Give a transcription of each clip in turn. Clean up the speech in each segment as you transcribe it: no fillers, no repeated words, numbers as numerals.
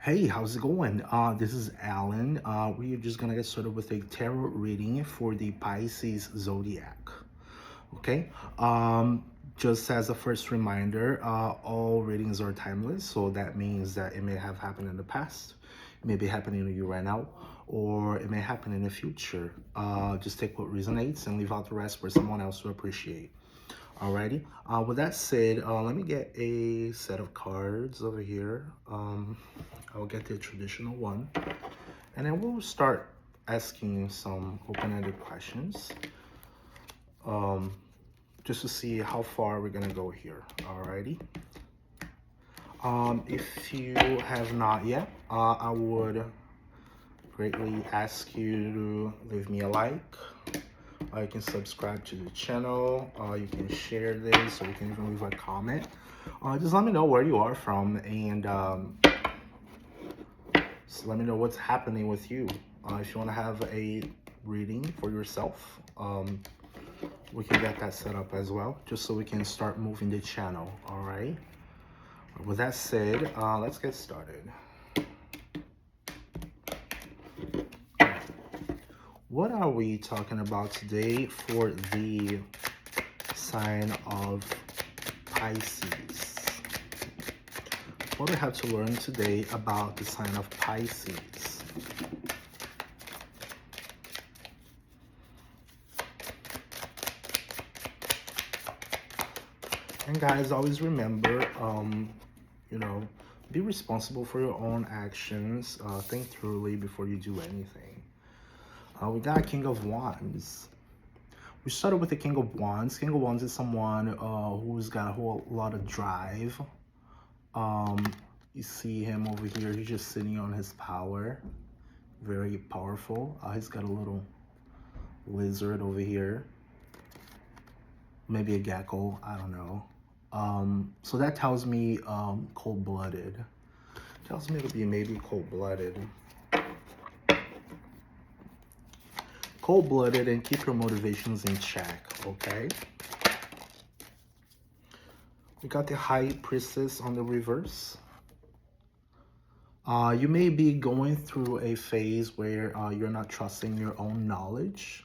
Hey, how's it going? This is Alan. We're just gonna get started with a tarot reading for the Pisces Zodiac. Okay. Just as a first reminder, all readings are timeless, so that means that it may have happened in the past, it may be happening to you right now, or it may happen in the future. Just take what resonates and leave out the rest for someone else to appreciate. Alrighty. With that said, let me get a set of cards over here. I'll get the traditional one, and then we'll start asking some open-ended questions, just to see how far we're gonna go here. Alrighty. If you have not yet, I would greatly ask you to leave me a like. You can subscribe to the channel. You can share this, or you can even leave a comment. Just let me know where you are from, and just let me know what's happening with you. If you want to have a reading for yourself, we can get that set up as well, just so we can start moving the channel. All right. With that said, let's get started. What are we talking about today for the sign of Pisces? What do we have to learn today about the sign of Pisces? And guys, always remember, be responsible for your own actions. Think thoroughly before you do anything. We got King of Wands. We started with the King of Wands. King of Wands is someone who's got a whole lot of drive. You see him over here. He's just sitting on his power. Very powerful. He's got a little lizard over here. Maybe a gecko. I don't know. So that tells me cold-blooded. Tells me to be maybe cold-blooded. Cold-blooded, and keep your motivations in check, okay? We got the High Priestess on the reverse. You may be going through a phase where you're not trusting your own knowledge.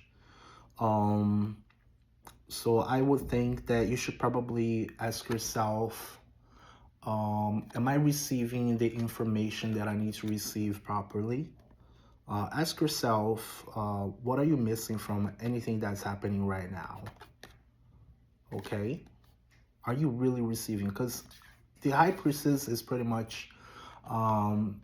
So I would think that you should probably ask yourself, am I receiving the information that I need to receive properly? Ask yourself, what are you missing from anything that's happening right now? Okay? Are you really receiving? Because the High Priestess is pretty much the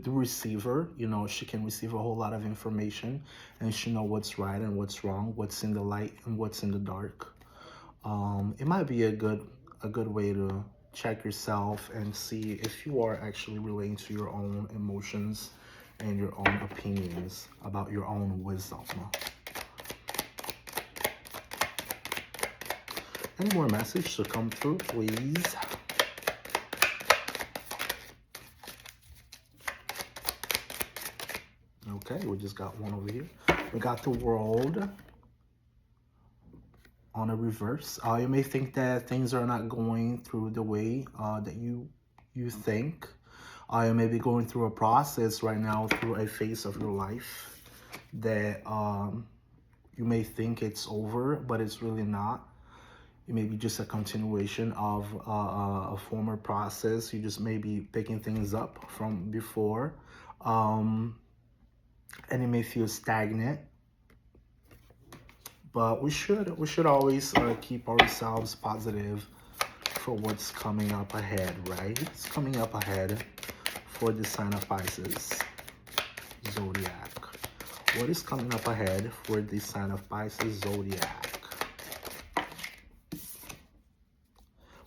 receiver. You know, she can receive a whole lot of information, and she know what's right and what's wrong, what's in the light and what's in the dark. It might be a good way to check yourself and see if you are actually relating to your own emotions and your own opinions about your own wisdom. Any more message to come through, please? Okay, we just got one over here. We got the World on a reverse. You may think that things are not going through the way that you think. You may be going through a process right now, through a phase of your life that you may think it's over, but it's really not. It may be just a continuation of a former process. You just may be picking things up from before, and it may feel stagnant. But we should always keep ourselves positive for what's coming up ahead, right? It's coming up ahead for the sign of Pisces Zodiac. What is coming up ahead for the sign of Pisces Zodiac?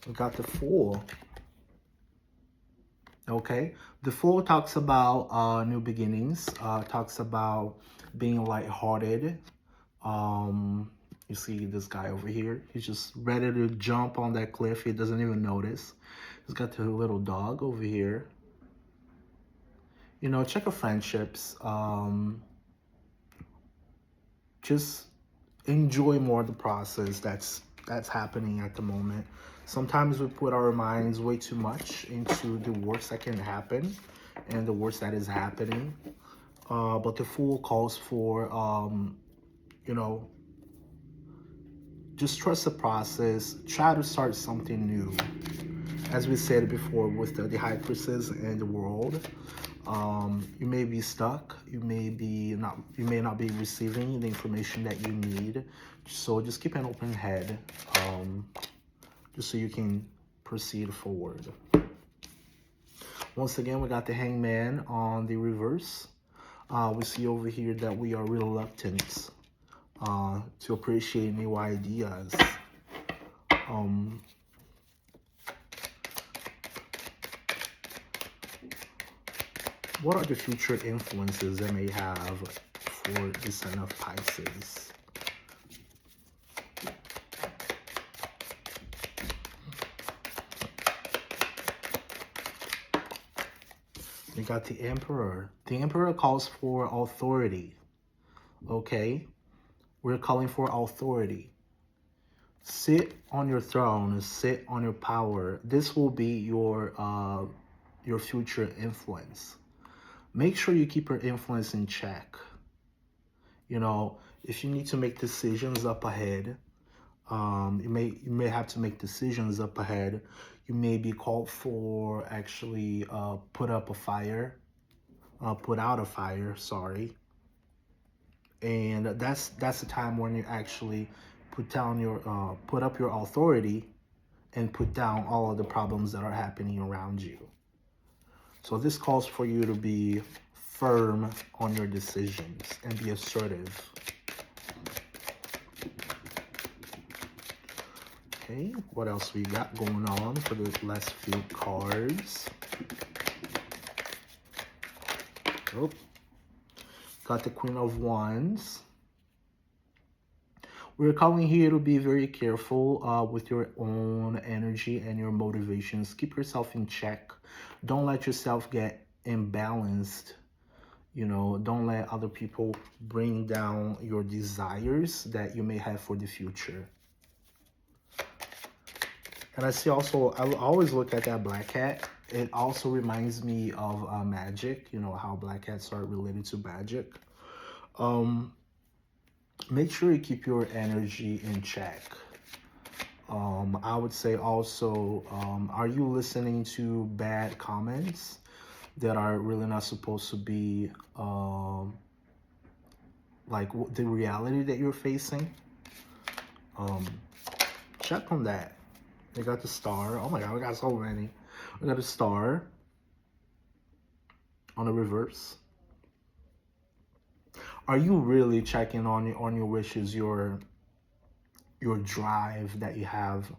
We got the Fool. Okay, the Fool talks about new beginnings. Talks about being lighthearted. You see this guy over here. He's just ready to jump on that cliff. He doesn't even notice. He's got the little dog over here. You know, check your friendships. Just enjoy more the process that's happening at the moment. Sometimes we put our minds way too much into the worst that can happen and the worst that is happening. But the Fool calls for, you know, just trust the process. Try to start something new. As we said before with the High Priestess and the World, you may be stuck. You may not be receiving the information that you need. So just keep an open head, just so you can proceed forward. Once again, we got the Hangman on the reverse. We see over here that we are reluctant to appreciate new ideas. What are the future influences that may have for the sign of Pisces? We got the Emperor. The Emperor calls for authority. Okay? We're calling for authority. Sit on your throne, sit on your power. This will be your future influence. Make sure you keep your influence in check. You know, if you need to make decisions up ahead, you may have to make decisions up ahead. You may be called for actually put out a fire, sorry. And that's the time when you actually put up your authority and put down all of the problems that are happening around you. So this calls for you to be firm on your decisions and be assertive. Okay, what else we got going on for the last few cards? Oh, got the Queen of Wands. We're calling here to be very careful with your own energy and your motivations. Keep yourself in check. Don't let yourself get imbalanced. You know, don't let other people bring down your desires that you may have for the future. And I see also, I always look at that black cat. It also reminds me of magic, you know, how black cats are related to magic. Make sure you keep your energy in check. I would say also, are you listening to bad comments that are really not supposed to be like the reality that you're facing? Check on that. We got the Star. Oh my God, we got so many. We got a Star on the reverse. Are you really checking on your wishes, your drive that you have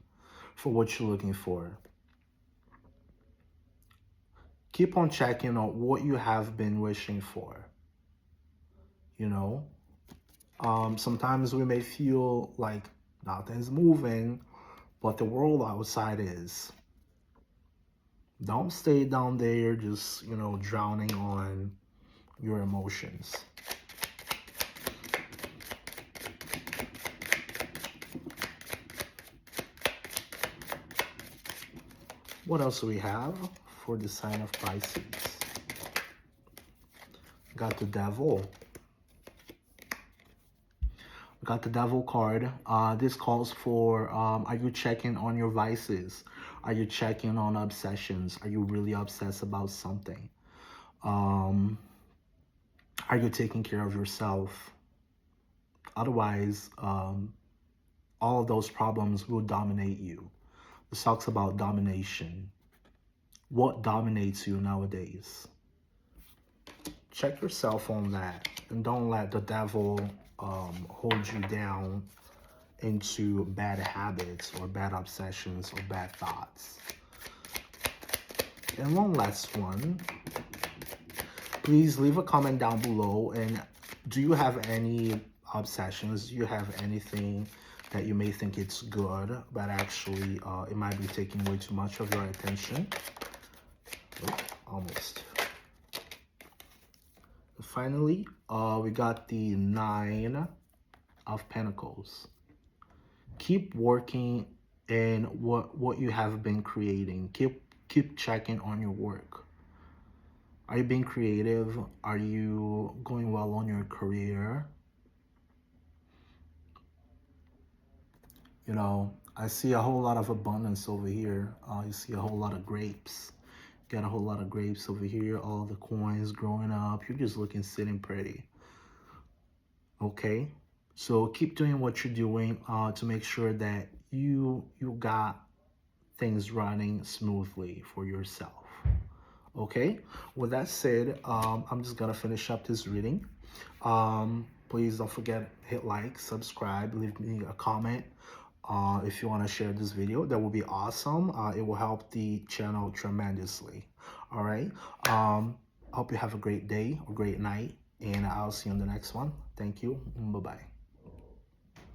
for what you're looking for? Keep on checking on what you have been wishing for. You know, sometimes we may feel like nothing's moving, but the world outside is. Don't stay down there just, you know, drowning on your emotions. What else do we have for the sign of Pisces? Got the Devil. Got the Devil card. This calls for, are you checking on your vices? Are you checking on obsessions? Are you really obsessed about something? Are you taking care of yourself? Otherwise, all of those problems will dominate you. This talks about domination. What dominates you nowadays? Check yourself on that, and don't let the devil hold you down into bad habits or bad obsessions or bad thoughts. And one last one. Please leave a comment down below. And do you have any obsessions? Do you have anything that you may think it's good, but actually it might be taking way too much of your attention? Oh, almost. Finally, we got the Nine of Pentacles. Keep working and what you have been creating. Keep checking on your work. Are you being creative? Are you going well on your career? You know, I see a whole lot of abundance over here. You see a whole lot of grapes. Got a whole lot of grapes over here. All the coins growing up. You're just looking sitting pretty. Okay, so keep doing what you're doing to make sure that you got things running smoothly for yourself. Okay, with that said, I'm just gonna finish up this reading. Please don't forget, hit like, subscribe, leave me a comment if you want to share this video. That would be awesome. It will help the channel tremendously. All right, hope you have a great day or great night, and I'll see you on the next one. Thank you. Bye bye.